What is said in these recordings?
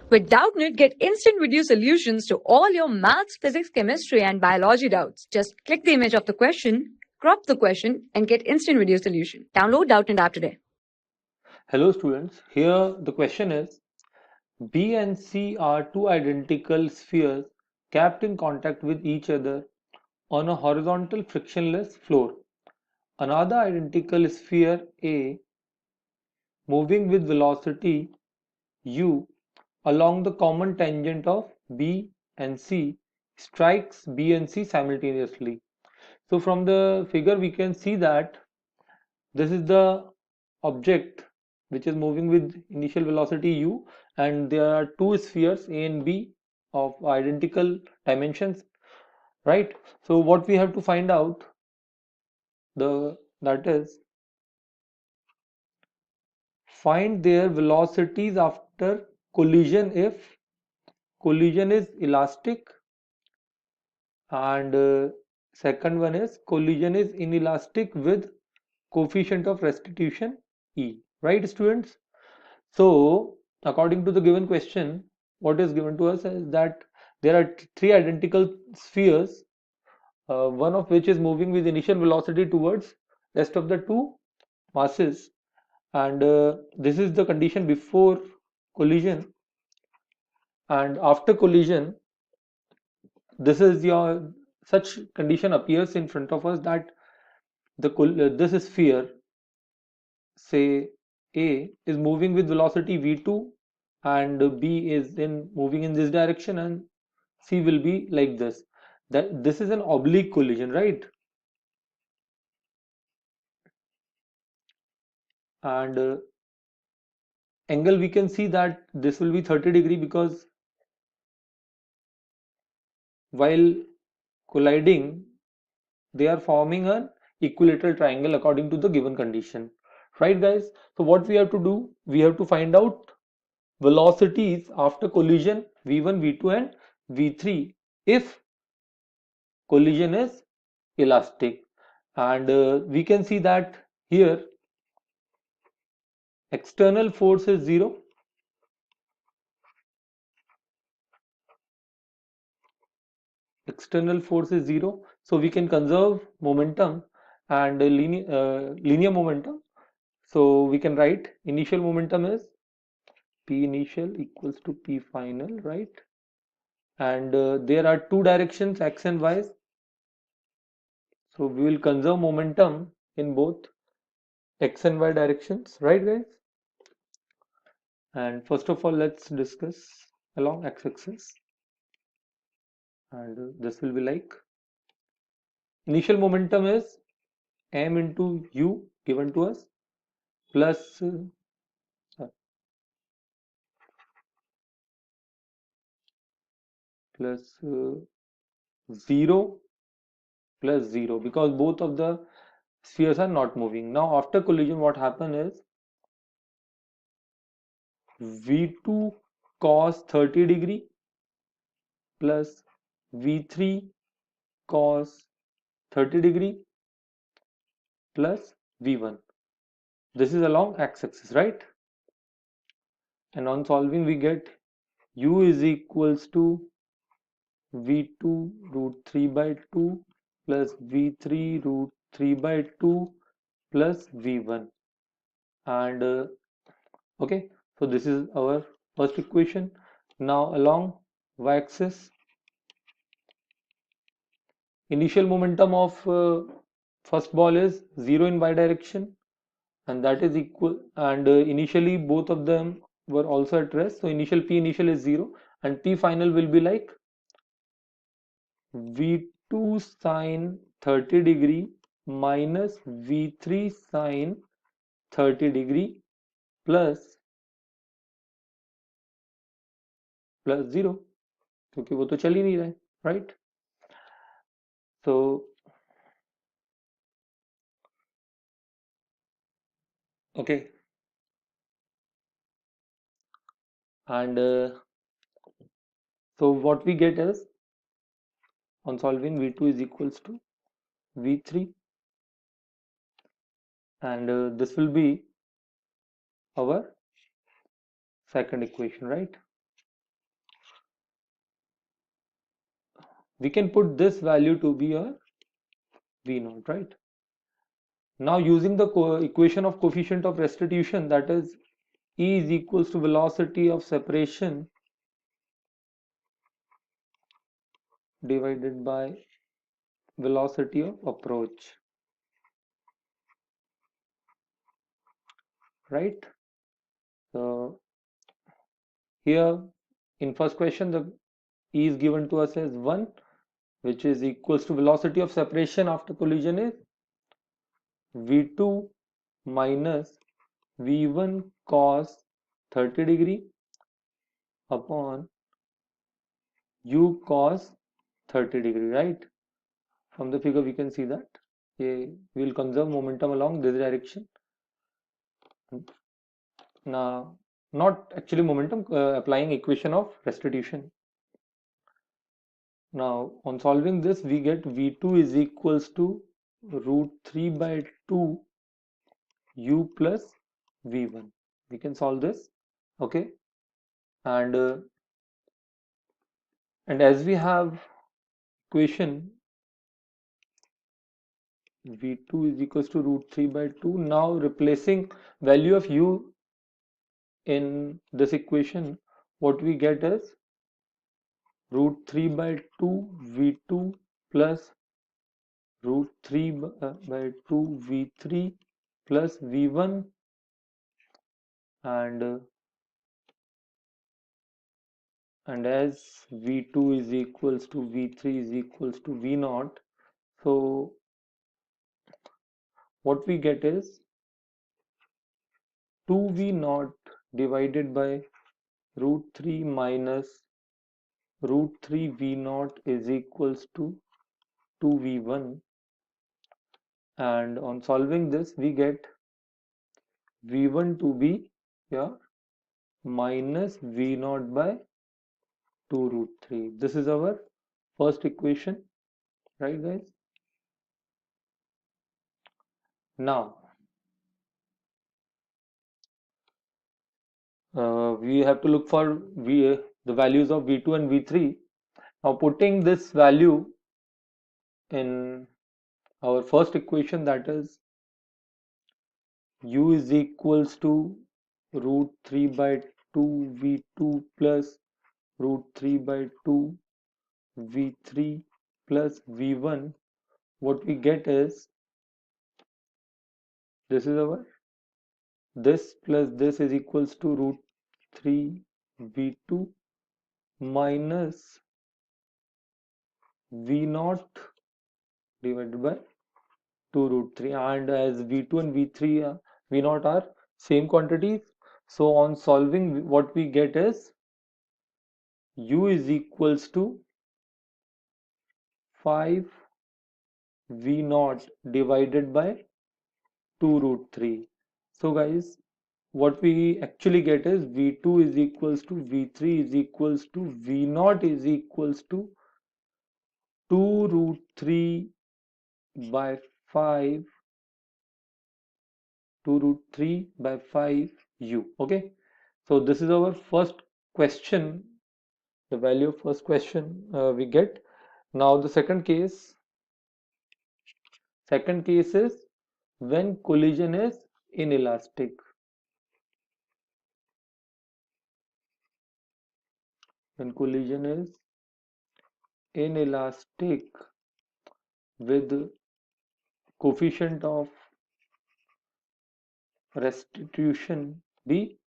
With Doubtnut, get instant video solutions to all your maths, physics, chemistry, and biology doubts. Just click the image of the question, crop the question, and get instant video solution. Download Doubtnut app today. Hello students, here the question is, B and C are two identical spheres kept in contact with each other on a horizontal frictionless floor. Another identical sphere A, moving with velocity u along the common tangent of B and C, strikes B and C simultaneously. So from the figure we can see that this is the object which is moving with initial velocity u, and there are two spheres A and B of identical dimensions, right? So what we have to find out, that is, find their velocities after collision if collision is elastic, and second one is collision is inelastic with coefficient of restitution E, right students? So according to the given question, what is given to us is that there are three identical spheres, one of which is moving with initial velocity towards rest of the two masses, and this is the condition before collision, and after collision this is your such condition appears in front of us that this sphere, say A, is moving with velocity v2, and B is in moving in this direction, and C will be like this. That this is an oblique collision, right? And angle, we can see that this will be 30 degree, because while colliding they are forming an equilateral triangle according to the given condition, right guys? So what we have to do, we have to find out velocities after collision v1, v2 and v3 if collision is elastic. And we can see that here external force is 0, so we can conserve momentum and linear momentum. So we can write initial momentum is p initial equals to p final, right? And there are two directions, x and y, so we will conserve momentum in both x and y directions, right guys? And first of all, let's discuss along x-axis, and this will be like initial momentum is m into u given to us plus plus 0 plus 0, because both of the spheres are not moving. Now after collision, what happen is v2 cos 30 degree plus v3 cos 30 degree plus v1. This is along x-axis, right? And on solving we get u is equals to v2 root 3 by 2 plus v3 root 3 by 2 plus v1. And okay, so this is our first equation. Now along y-axis, initial momentum of first ball is 0 in y direction, and that is equal, and initially both of them were also at rest, so initial p initial is 0, and p final will be like v2 sine 30 degree minus v3 sine 30 degree plus 0, क्योंकि वो तो चल ही नहीं रहा है, right? So okay, and so what we get is, on solving, v2 is equals to v3, and this will be our second equation, right? we can put this value to be a V naught, right? Now using the equation of coefficient of restitution, that is E is equals to velocity of separation divided by velocity of approach, right? So here in first question the E is given to us as 1, which is equals to velocity of separation after collision is V2 minus V1 cos 30 degree upon U cos 30 degree, right? From the figure we can see that we will conserve momentum along this direction. Now, not actually momentum, applying equation of restitution. Now, on solving this, we get V2 is equals to root 3 by 2 U plus V1. We can solve this, okay? And as we have equation V2 is equals to root 3 by 2, now replacing value of U in this equation, what we get is root 3 by 2 V2 plus root 3 by 2 V3 plus V1, and as V2 is equals to V3 is equals to V naught, so what we get is 2V naught divided by root 3 minus root 3 V naught is equals to 2V1, and on solving this we get V1 to be here minus V naught by 2 root 3. This is our first equation, right guys? Now we have to look for the values of V2 and V3. Now putting this value in our first equation, that is U is equals to root 3 by 2 V2 plus root 3 by 2 V3 plus V1, what we get is this is our this plus this is equals to root 3 V2 minus V naught divided by 2 root 3, and as V2 and V3 V naught are same quantities, so on solving what we get is U is equals to 5 V naught divided by 2 root 3. So guys, what we actually get is V2 is equals to V3 is equals to V naught is equals to 2 root 3 by 5 2 root 3 by 5 U. Okay, so this is our first question, the value of first question we get. Now the second case is when collision is inelastic. When collision is inelastic with coefficient of restitution be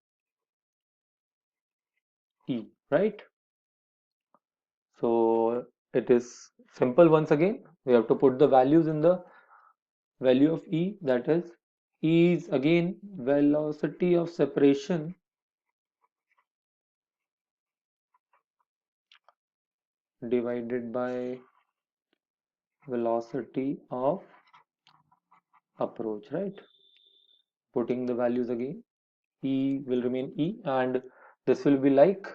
E, right? So it is simple. Once again, we have to put the values in the value of E, that is E is again velocity of separation divided by velocity of approach, right? Putting the values again, E will remain E, and this will be like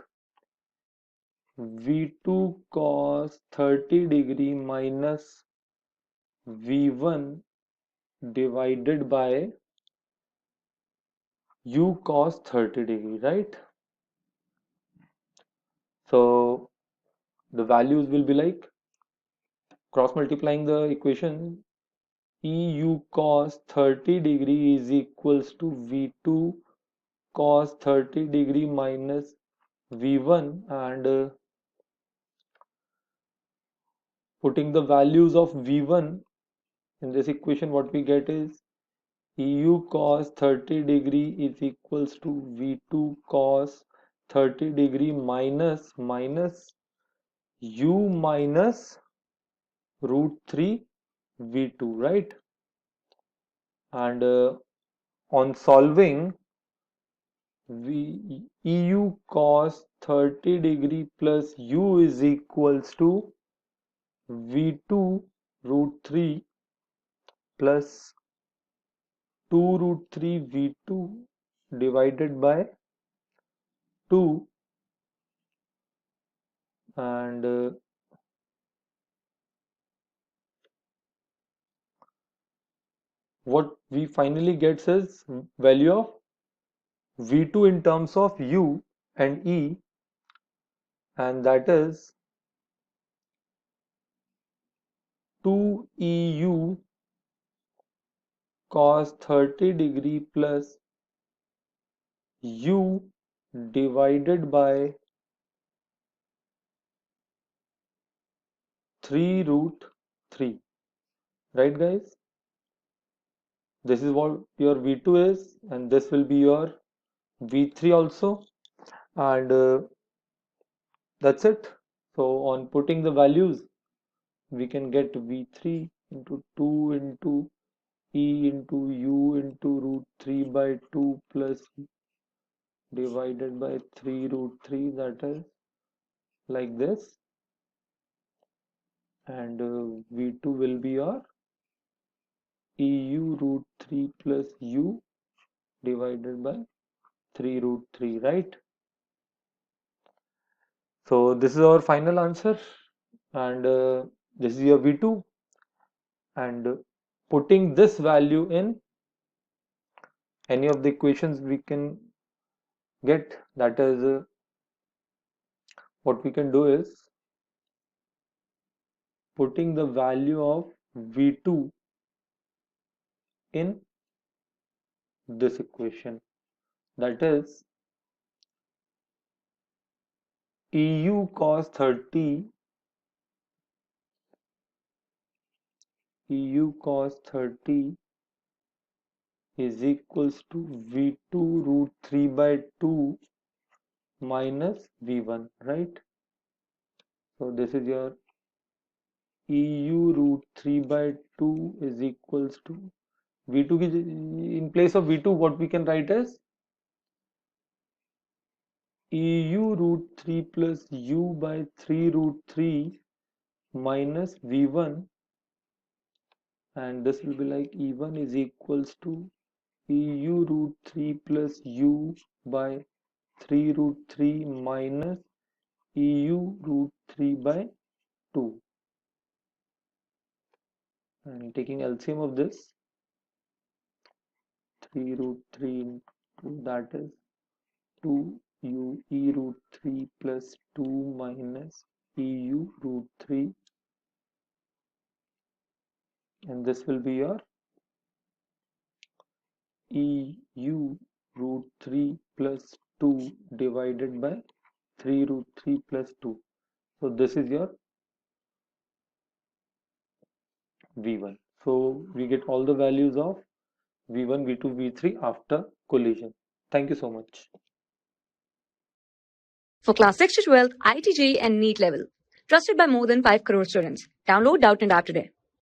V2 cos 30 degree minus V1 divided by U cos 30 degree, right? So the values will be like cross multiplying the equation, EU cos 30 degree is equals to V2 cos 30 degree minus V1, and putting the values of V1 in this equation, what we get is EU cos 30 degree is equals to V2 cos 30 degree minus U minus root 3 V2, right? And on solving, EU cos 30 degree plus U is equals to V2 root 3 plus 2 root 3 V2 divided by 2, and what we finally gets is value of V2 in terms of U and E, and that is 2EU cos 30 degree plus U divided by 3 root 3, right guys? This is what your V2 is, and this will be your V3 also, and that's it. So on putting the values, we can get V3 into 2 into E into U into root 3 by 2 plus divided by 3 root 3, that is like this, and V2 will be your EU root 3 plus U divided by 3 root 3, right? So this is our final answer, and this is your V2, and putting this value in any of the equations we can get, that is what we can do is putting the value of V2 in this equation, that is EU cos 30 is equals to V2 root 3 by 2 minus V1, right? So this is your EU root 3 by 2 is equals to V2 in place of V2, what we can write as EU root 3 plus U by 3 root 3 minus V1, and this will be like E1 is equals to EU root 3 plus U by 3 root 3 minus EU root 3 by 2, and taking LCM of this, 3 root 3 into that is 2 U E root 3 plus 2 minus EU root 3, and this will be your EU root 3 plus 2 divided by 3 root 3 plus 2. So this is your V1. So we get all the values of V1, V2, V3 after collision. Thank you so much. For class 6 to 12, IIT JEE and NEET level. Trusted by more than 5 crore students. Download Doubtnut app today.